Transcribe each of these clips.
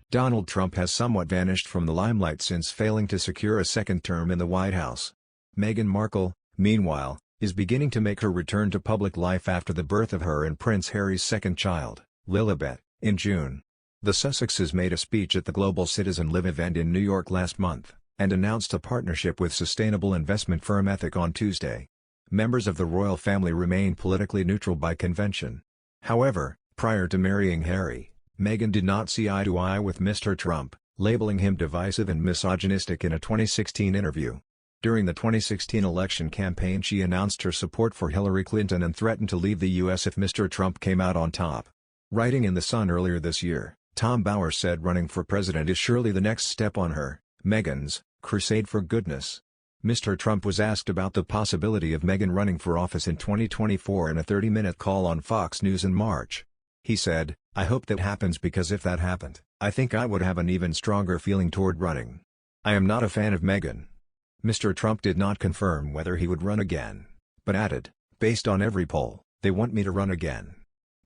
Donald Trump has somewhat vanished from the limelight since failing to secure a second term in the White House. Meghan Markle, meanwhile, is beginning to make her return to public life after the birth of her and Prince Harry's second child, Lilibet, in June. The Sussexes made a speech at the Global Citizen Live event in New York last month, and announced a partnership with sustainable investment firm Ethic on Tuesday. Members of the royal family remain politically neutral by convention. However, prior to marrying Harry, Meghan did not see eye to eye with Mr. Trump, labeling him divisive and misogynistic in a 2016 interview. During the 2016 election campaign, she announced her support for Hillary Clinton and threatened to leave the U.S. if Mr. Trump came out on top. Writing in The Sun earlier this year, Tom Bauer said running for president is surely the next step on her, Meghan's, crusade for goodness. Mr. Trump was asked about the possibility of Meghan running for office in 2024 in a 30-minute call on Fox News in March. He said, "I hope that happens because if that happened, I think I would have an even stronger feeling toward running. I am not a fan of Meghan." Mr. Trump did not confirm whether he would run again, but added, "Based on every poll, they want me to run again.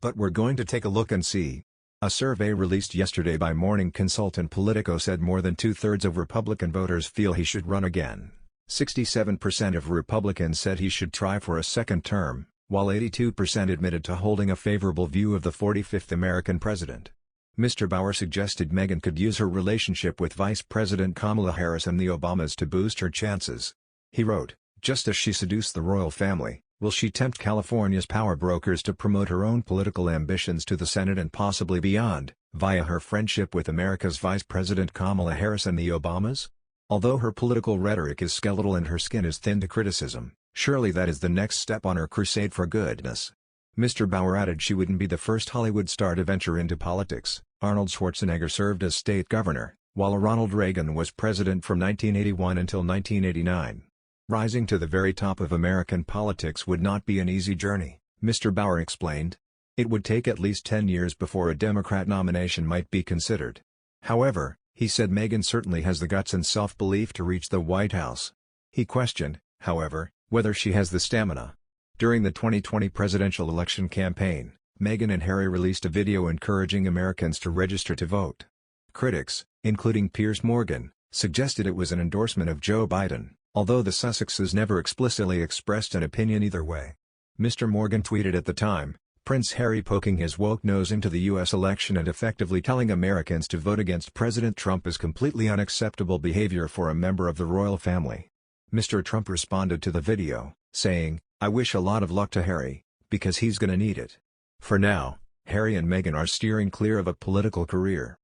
But we're going to take a look and see." A survey released yesterday by morning consultant Politico said more than two-thirds of Republican voters feel he should run again. 67% of Republicans said he should try for a second term, while 82% admitted to holding a favorable view of the 45th American president. Mr. Bauer suggested Meghan could use her relationship with Vice President Kamala Harris and the Obamas to boost her chances. He wrote, "Just as she seduced the royal family, will she tempt California's power brokers to promote her own political ambitions to the Senate and possibly beyond, via her friendship with America's Vice President Kamala Harris and the Obamas? Although her political rhetoric is skeletal and her skin is thin to criticism, surely that is the next step on her crusade for goodness." Mr. Bauer added she wouldn't be the first Hollywood star to venture into politics. Arnold Schwarzenegger served as state governor, while Ronald Reagan was president from 1981 until 1989. Rising to the very top of American politics would not be an easy journey, Mr. Bauer explained. It would take at least 10 years before a Democrat nomination might be considered. However, he said Meghan certainly has the guts and self-belief to reach the White House. He questioned, however, whether she has the stamina. During the 2020 presidential election campaign, Meghan and Harry released a video encouraging Americans to register to vote. Critics, including Piers Morgan, suggested it was an endorsement of Joe Biden, although the Sussexes never explicitly expressed an opinion either way. Mr. Morgan tweeted at the time, "Prince Harry poking his woke nose into the U.S. election and effectively telling Americans to vote against President Trump is completely unacceptable behavior for a member of the royal family." Mr. Trump responded to the video, saying, "I wish a lot of luck to Harry, because he's gonna need it." For now, Harry and Meghan are steering clear of a political career.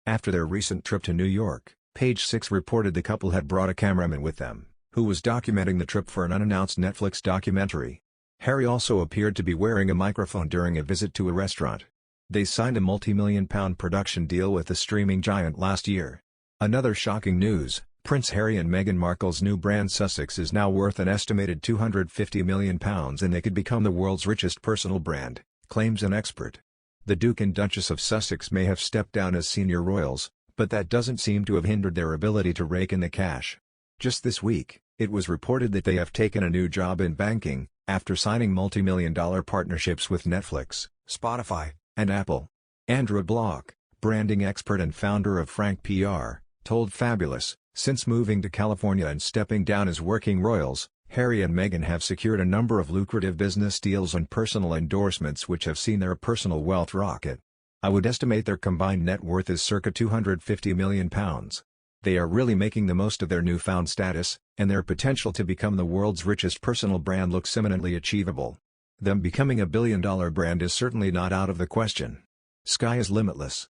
After their recent trip to New York, Page Six reported the couple had brought a cameraman with them, who was documenting the trip for an unannounced Netflix documentary. Harry also appeared to be wearing a microphone during a visit to a restaurant. They signed a multi-million-pound production deal with the streaming giant last year. Another shocking news, Prince Harry and Meghan Markle's new brand Sussex is now worth an estimated £250 million and they could become the world's richest personal brand, claims an expert. The Duke and Duchess of Sussex may have stepped down as senior royals, but that doesn't seem to have hindered their ability to rake in the cash. Just this week, it was reported that they have taken a new job in banking, after signing multi-million-dollar partnerships with Netflix, Spotify, and Apple. Andrew Block, branding expert and founder of Frank PR, told Fabulous, since moving to California and stepping down as working royals, Harry and Meghan have secured a number of lucrative business deals and personal endorsements which have seen their personal wealth rocket. I would estimate their combined net worth is circa £250 million. They are really making the most of their newfound status, and their potential to become the world's richest personal brand looks imminently achievable. Them becoming a billion-dollar brand is certainly not out of the question. Sky is limitless.